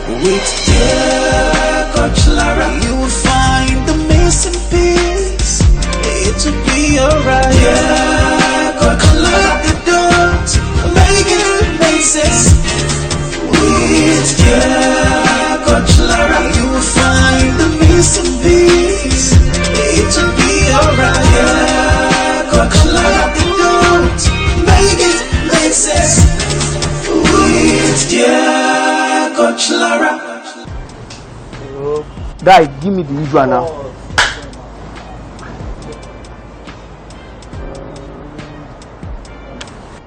With dear Coach Lara, you will find the missing piece. It will be alright. Yeah, Coach Lara, the dots, make it make sense. With dear Coach Lara, you will find the missing piece. It will be alright. Yeah, Coach Lara, the dots, make it make sense. With dear Coach Lara. Guy, give me the usual now.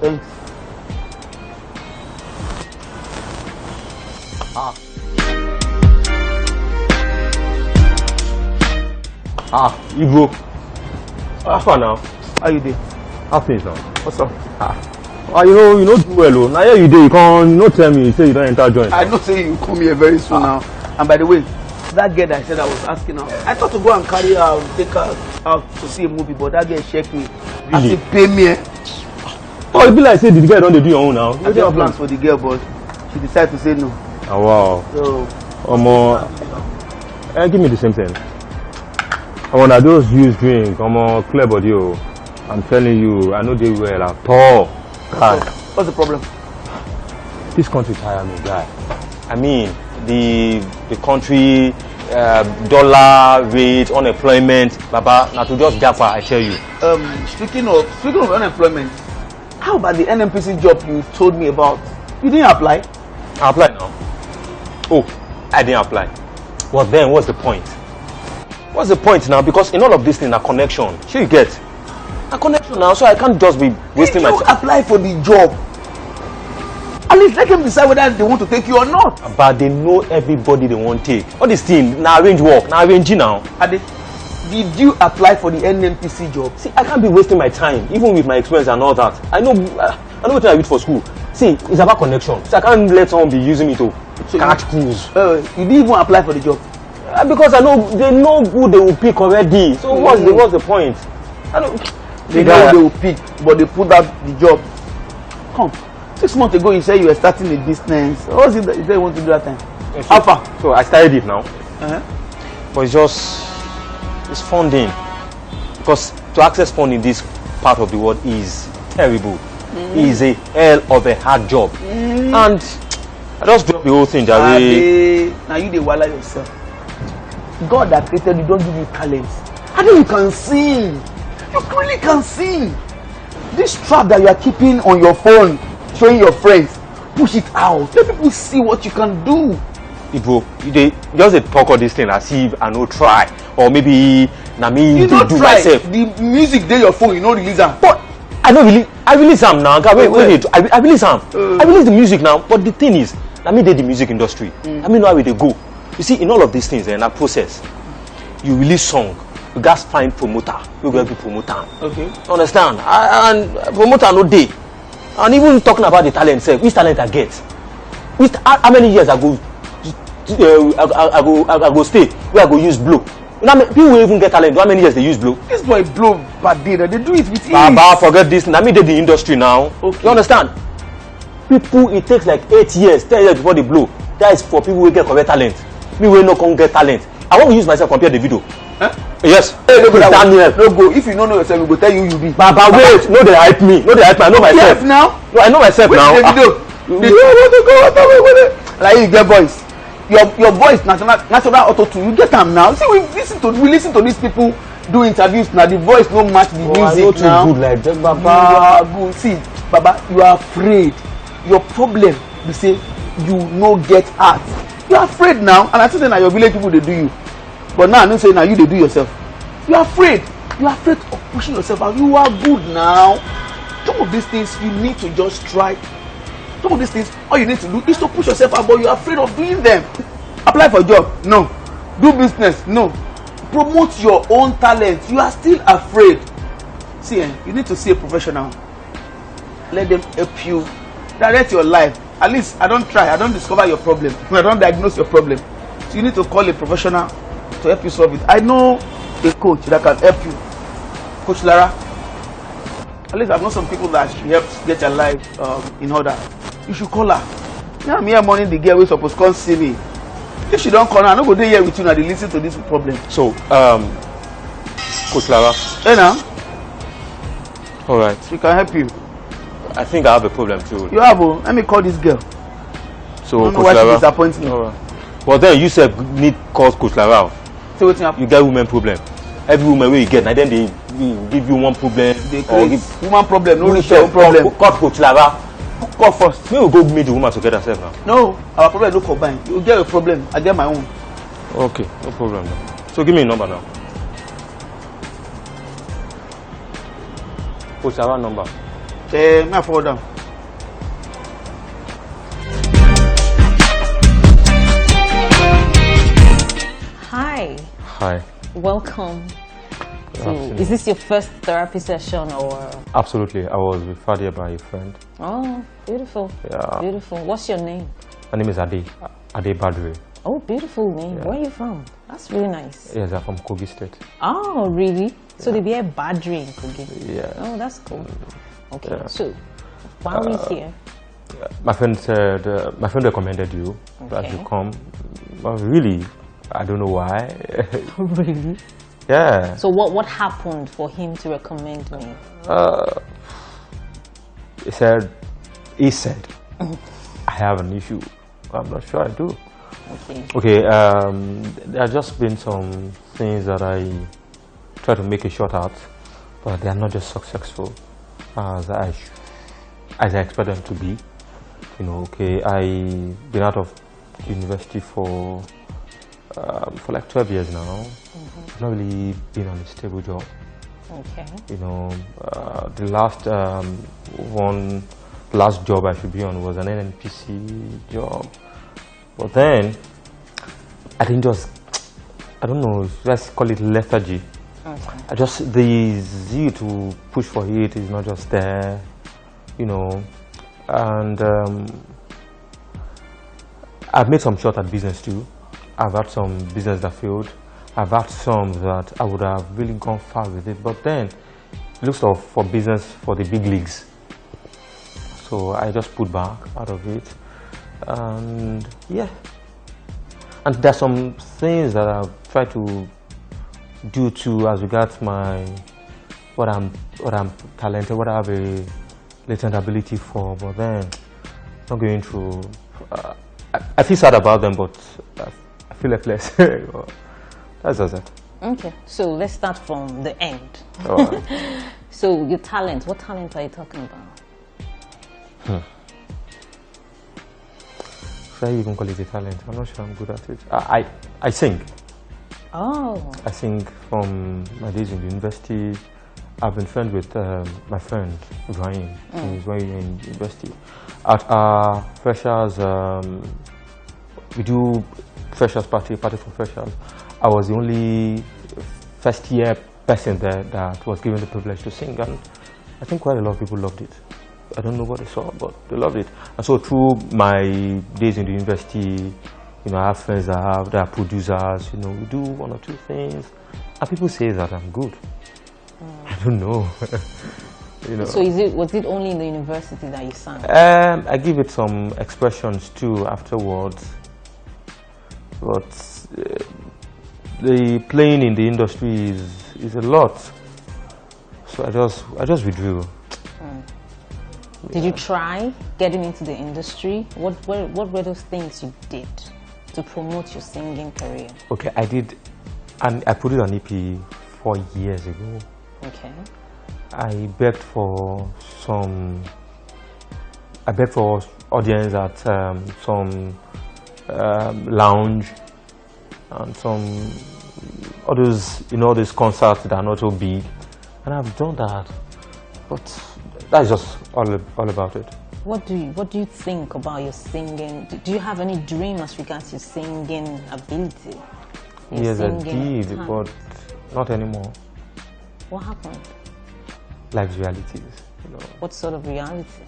Thanks. Igbo. How far now? How you doing? How things now? What's up? You know do well. Now here you do. You can't no tell me. You say you don't enter joint. I know say you come here very soon now. And by the way, that girl that I said I was asking her, I thought to go and carry her and take her out to see a movie, but that girl checked me. Really? I said, pay me. Oh, it be like say the girl don't do your own now. I have plans for the girl, but she decided to say no. Oh wow. So, give me the same thing. I want that those used drink. Clear body. I'm telling you, I know they well at all. God. What's the problem? This country tire me, guy. I mean, the country dollar rate, unemployment, Baba. Now to just japa, I tell you. Speaking of unemployment, how about the NMPC job you told me about? You didn't apply? I applied now. Oh, I didn't apply. Well then, what's the point? What's the point now? Because in all of this thing, a connection. Sure you get a connection now, so I can't just be wasting my time. Apply for the job. At least let them decide whether they want to take you or not. But they know everybody they want to take. All this thing, now arrange work, now arrange now. Did you apply for the NMPC job? See, I can't be wasting my time, even with my experience and all that. I know what I read for school. See, it's about connection. So I can't let someone be using me to catch crews. You didn't even apply for the job? Because I know they know who they will pick already. So what's the point? They know who they will pick, but they put out the job. Come. 6 months ago, you said you were starting a business. What was it that you want to do that time? Yes, how far? So I started it now. But it's funding. Because to access funding in this part of the world is terrible. It is a hell of a hard job. And I just dropped the whole thing. Now you dey wala yourself. God that created you don't give you talents. I know you can sing. You really can sing. This trap that you are keeping on your phone, showing your friends, push it out. Let people see what you can do. Bro, you just talk all this thing as if I no try, or maybe me you to do try. myself. The music dey your phone, you no release am. But I release am now. I release am. I release the music now. But the thing is, I mean, the music industry. I mean, how they go. You see, in all of these things, in that process, you release song. You guys find promoter. You go be promoter. Okay. Understand? And promoter no day. And even talking about the talent, say, which talent I get? How many years I go stay where I go use blow? You know, people will even get talent. How many years they use blow? This boy blow bad data. They do it with ease. Baba, forget this. I mean, they the industry now. Okay. You understand? People, it takes like 8 years, 10 years before they blow. That is for people who get correct talent. Me will not come get talent. I want to use myself compare the video. Huh? Yes. Hey, no go. If you don't know yourself, we go tell you be. Baba, wait. No, they hype me. I know myself. Yes, now? No, I know myself now. Like you get voice. Your voice, national auto tune. You get them now. See, we listen to these people do interviews now. The voice no match the music now. I know too good like that, Baba. You are good. See, Baba, you are afraid. Your problem, you say, you no get art. You are afraid now, and I still say now your village people they do you. But now I don't say now you they do yourself. You are afraid. You are afraid of pushing yourself out. You are good now. Some of these things you need to just try. Some of these things, all you need to do is to push yourself out, but you are afraid of doing them. Apply for a job, no. Do business, no. Promote your own talent. You are still afraid. See, you need to see a professional. Let them help you direct your life. At least I don't discover your problem. I don't diagnose your problem. So you need to call a professional to help you solve it. I know a coach that can help you. Coach Lara. At least I know some people that she helps get your life in order. You should call her. Yeah, me and money the girl we supposed to come see me. If she don't call, I no go dey here with you now. They listen to this problem. So, Coach Lara. Hey now. All right. She can help you. I think I have a problem too. You have oh. Let me call this girl. So, I don't know why she disappoints me. All right. But then you said need call Coach Lara. So what happen? You get women problem. Every woman where you get, and then they give you one problem. They create woman problem, no reach your own problem. Call Coach Lara. Call first. We will go meet the woman together ourselves now. No, our problem no combine. You get your problem, I get my own. Okay, no problem. So give me a number now. Coach Lara number. May I forward down? Hi. Hi. Welcome. So, is this your first therapy session or? Absolutely. I was referred here by a friend. Oh, beautiful. Yeah. Beautiful. What's your name? My name is Ade Badre. Oh, beautiful name. Yeah. Where are you from? That's really nice. Yes, I'm from Kogi State. Oh, really? So they be a Badri in Kogi? Yeah. Oh, that's cool. Okay, Yeah. so why are we here? My friend said, my friend recommended you that Okay. you come. But really, I don't know why. Really? Yeah. So what happened for him to recommend me? He said, I have an issue. I'm not sure I do. Okay. Okay, there have just been some things that I try to make a shot at, but they are not just successful as I expect them to be. You know, okay, I've been out of university for like 12 years now. I've not really been on a stable job. Okay. You know, the last job I should be on was an NNPC job. But then, I don't know, let's call it lethargy. Okay. The zeal to push for it is not just there, you know. And I've made some shot at business too. I've had some business that failed. I've had some that I would have really gone far with it. But then, it looks for business for the big leagues. So I just put back out of it. And yeah. And there's some things that I've tried to do too as regards what I'm talented, what I have a latent ability for, but then not going through. I feel sad about them, but I feel helpless. That's just it. Okay, so let's start from the end. All right. So your talent, what talent are you talking about? Should I even call it a talent? I'm not sure I'm good at it. I sing. Oh. I sing from my days in the university. I've been friends with my friend Ibrahim. He's when we were in university. At our freshers, we do freshers party for freshers. I was the only first year person there that was given the privilege to sing, and I think quite a lot of people loved it. I don't know what they saw, but they loved it. And so through my days in the university, you know, I have friends that are producers. You know, we do one or two things, and people say that I'm good. I don't know. You know. So was it only in the university that you sang? I give it some expressions too afterwards, but the playing in the industry is a lot. So I just withdrew. Did you try getting into the industry? What were those things you did to promote your singing career? Okay, I did, and I put it on EP 4 years ago. Okay. I begged for audience at some lounge and some others, you know, these concerts that are not so big, and I've done that, but that's just all about it. What do you think about your singing? Do you have any dream as regards your singing ability? Your Yes, I singing did, talent? but not anymore. What happened? Life's realities, you know. What sort of reality?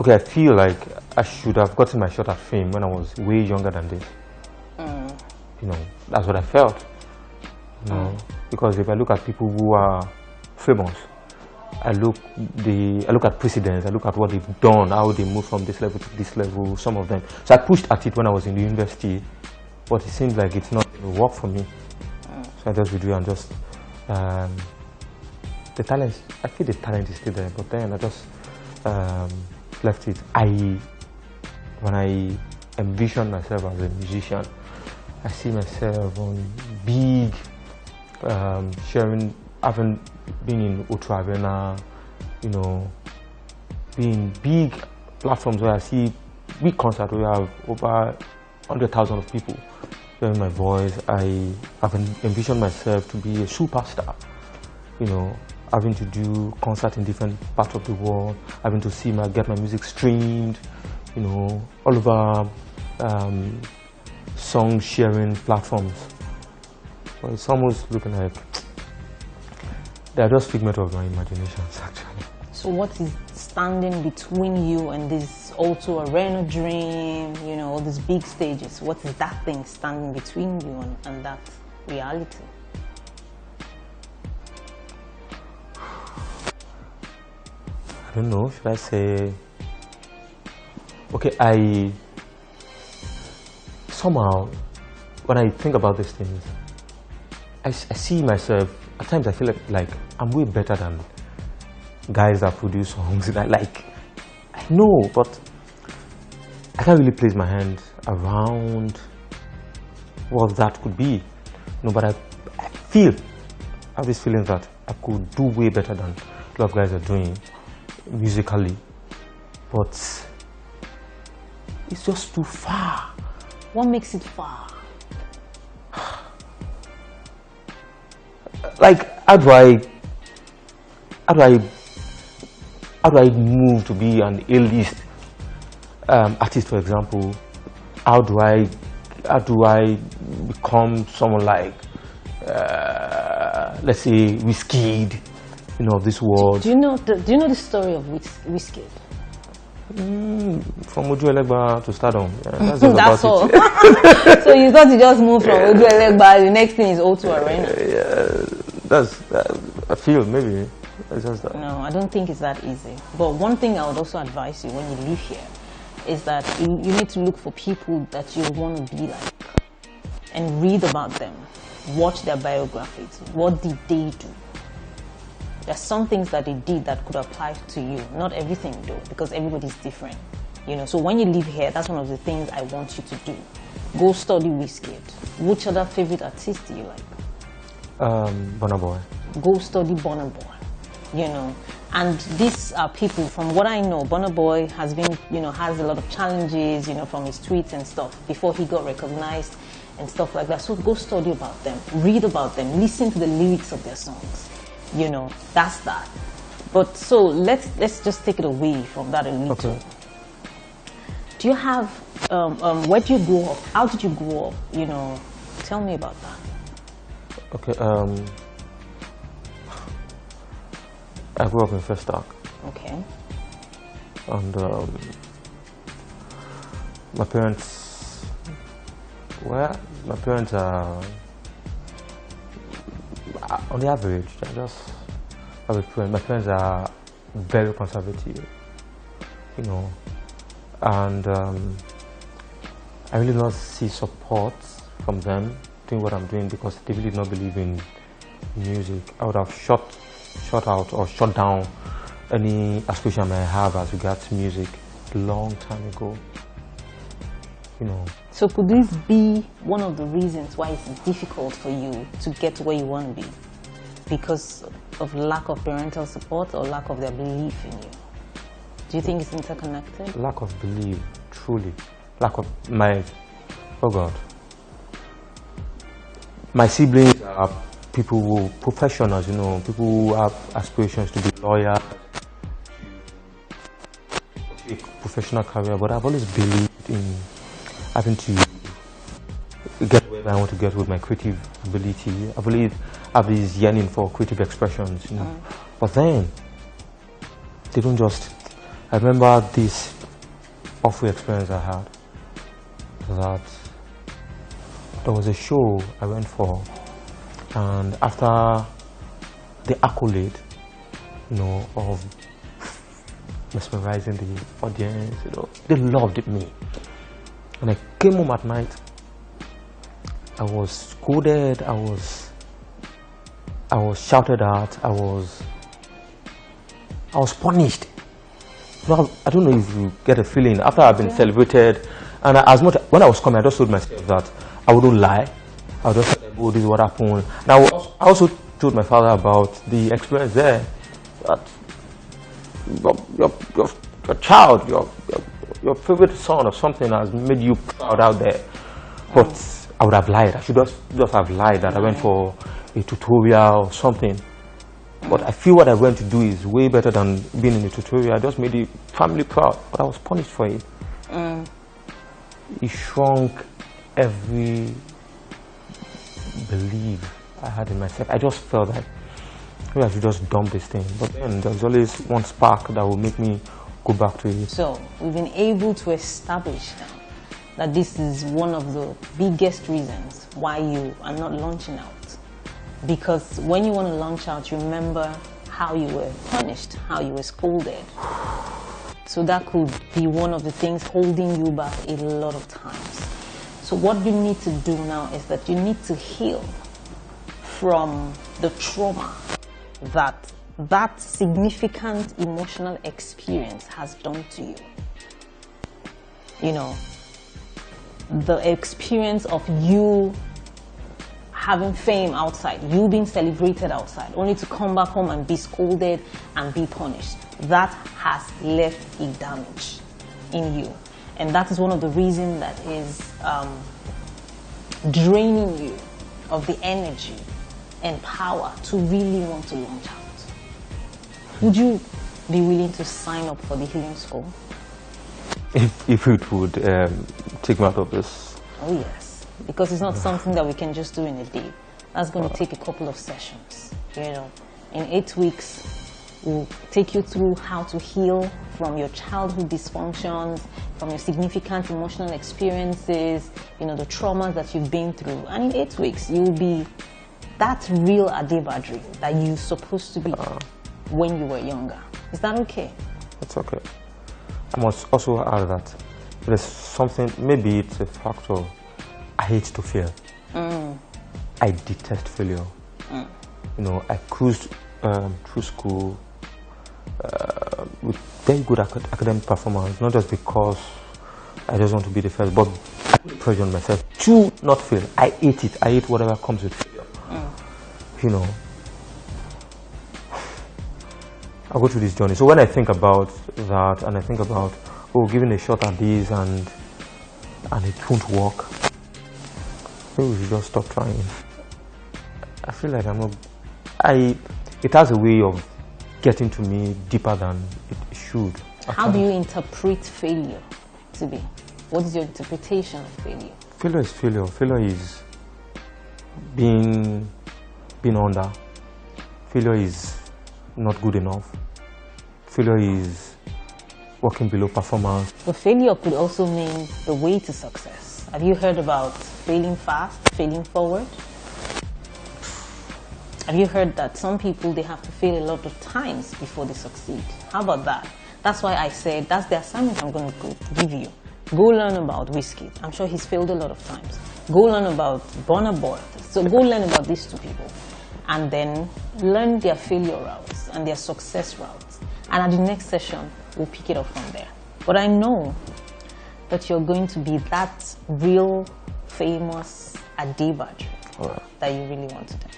Okay, I feel like I should have gotten my shot at fame when I was way younger than this. You know, that's what I felt. You know, because if I look at people who are famous, I look at precedents, I look at what they've done, how they moved from this level to this level, some of them. So I pushed at it when I was in the university, but it seems like it's not going to work for me. So I just withdrew and just, the talent, I feel the talent is still there, but then I just left it. When I envision myself as a musician, I see myself on big, having been in Ultra Arena, you know, being big platforms where I see big concerts where I have over 100,000 of people hearing my voice. I have envisioned myself to be a superstar, you know, having to do concerts in different parts of the world, having to get my music streamed, you know, all over song sharing platforms. But it's almost looking like they are just figment of my imaginations, actually. So what is standing between you and this also arena dream, you know, all these big stages? What is that thing standing between you and that reality? I don't know, should I say, okay, somehow, when I think about these things, I see myself, at times I feel like I'm way better than guys that produce songs. I know, but I can't really place my hand around what that could be. No, but I have this feeling that I could do way better than a lot of guys are doing musically, but it's just too far. What makes it far? Like, how do I move to be an A-list artist, for example? How do I become someone like, let's say, Wizkid, you know, of this world? Do you know the story of Wizkid? From Oju Elegba to stardom. Yeah, that's all. It. So you thought you just moved from Oju Elegba, the next thing is O2 Arena. I feel maybe it's just that. No, I don't think it's that easy. But one thing I would also advise you when you live here is that you need to look for people that you want to be like and read about them, watch their biographies. What did they do? There's some things that they did that could apply to you. Not everything though, because everybody's different. You know, so when you live here, that's one of the things I want you to do. Go study Wizkid. Which other favorite artist do you like? Burna Boy. Go study Burna Boy. You know, and these are people, from what I know, Burna Boy has been, you know, has a lot of challenges, you know, from his tweets and stuff before he got recognized and stuff like that. So go study about them, read about them, listen to the lyrics of their songs. You know, that's that. But so let's just take it away from that a little. Okay. Do you have where do you grow up? How did you grow up? You know, tell me about that. Okay. I grew up in First Arc. Okay. And my parents are on the average, my parents are very conservative, you know, and I really don't see support from them doing what I'm doing because they really don't believe in music. I would have shut out or shut down any aspiration I have as regards music a long time ago, you know. So could this be one of the reasons why it's difficult for you to get where you want to be? Because of lack of parental support or lack of their belief in you? Do you think it's interconnected? Lack of belief, truly. Lack of oh God. My siblings are people who, professionals, you know, people who have aspirations to be lawyers, to a professional career, but I've always believed in having to get where I want to get with my creative ability. I believe I have this yearning for creative expressions, you know. But then, they don't just... I remember this awful experience I had, that there was a show I went for, and after the accolade, of mesmerizing the audience. They loved me. When I came home at night, I was scolded, I was shouted at, I was punished. I don't know if you get a feeling after I've been celebrated, and when I was coming, I just told myself that I wouldn't lie. I would just say, oh, this is what happened. And I also told my father about the experience there. That your child, your favorite son or something has made you proud out there. But I would have lied. I should just have lied that I went for a tutorial or something. But I feel what I went to do is way better than being in a tutorial. I just made the family proud, but I was punished for it. It shrunk every belief I had in myself. I just felt that maybe I should just dump this thing. But then there's always one spark that will make me go back to it. So we've been able to establish now that this is one of the biggest reasons why you are not launching out. Because when you want to launch out, you remember how you were punished, how you were scolded. So that could be one of the things holding you back a lot of times. So what you need to do now is that you need to heal from the trauma that significant emotional experience has done to you. The experience of you having fame outside, you being celebrated outside, only to come back home and be scolded and be punished. That has left a damage in you. And that is one of the reasons that is draining you of the energy and power to really want to launch out. Would you be willing to sign up for the healing school? If it would take me out of this. Oh yes, because it's not something that we can just do in a day. That's going to take a couple of sessions. In 8 weeks, we'll take you through how to heal from your childhood dysfunctions, from your significant emotional experiences, the traumas that you've been through. And in 8 weeks, you'll be that real Adebadri that you're supposed to be when you were younger. Is that okay? It's okay. I must also add that there's something, maybe it's a factor. I hate to fail. I detest failure. I cruised through school with very good academic performance, not just because I just want to be the first, but I put pressure on myself to not fail. I hate it. I hate whatever comes with failure. I'll go through this journey. So when I think about that, and I think about, giving a shot at this and it won't work, maybe we should just stop trying. I feel like it has a way of getting to me deeper than it should. How do you interpret failure to be? What is your interpretation of failure? Failure is failure. Failure is being under. Failure is not good enough. Failure is working below performance. But failure could also mean the way to success. Have you heard about failing fast, failing forward? Have you heard that some people, they have to fail a lot of times before they succeed? How about that? That's why I said that's the assignment I'm going to give you. Go learn about Whiskey. I'm sure he's failed a lot of times. Go learn about Burna Boy. So go learn about these two people. And then learn their failure routes and their success routes. And at the next session, we'll pick it up from there. But I know that you're going to be that real famous Adebadri that you really want to do.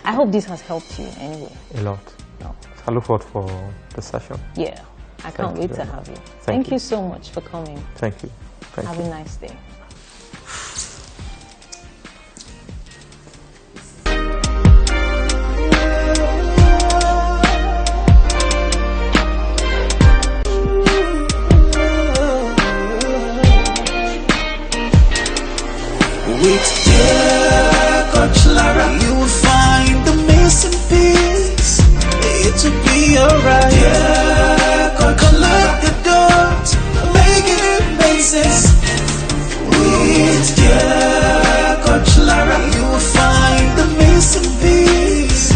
I hope this has helped you in any way. A lot. No. I look forward for the session. Yeah, I can't wait to have you. Thank you so much for coming. Thank you. Have a nice day. With dear Coach Lara, you will find the missing piece. It will be alright. Yeah, collect the dots, make it make sense. With dear Coach Lara, you will find the missing piece.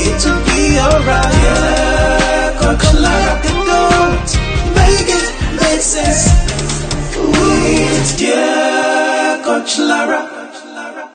It will be alright. Yeah. Yeah, Coach Lara.